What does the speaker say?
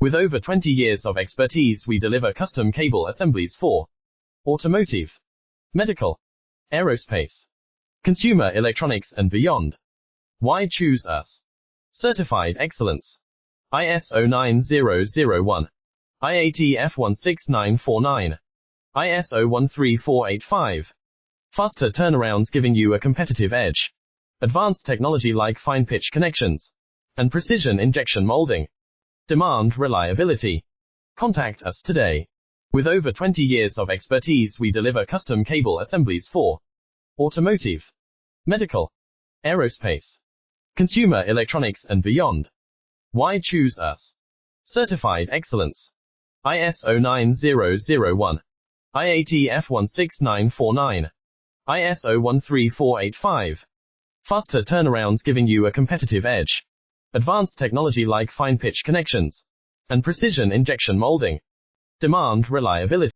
With over 20 years of expertise, we deliver custom cable assemblies for automotive, medical, aerospace, consumer electronics and beyond. Why choose us? Certified excellence. ISO 9001, IATF 16949, ISO 13485. Faster turnarounds giving you a competitive edge. Advanced technology like fine pitch connections and precision injection molding. Demand reliability. Contact us today. With over 20 years of expertise, we deliver custom cable assemblies for automotive, medical, aerospace, consumer electronics and beyond. Why choose us? Certified excellence. ISO 9001, IATF 16949, ISO 13485. Faster turnarounds giving you a competitive edge. Advanced technology like fine pitch connections and precision injection molding. Demand reliability.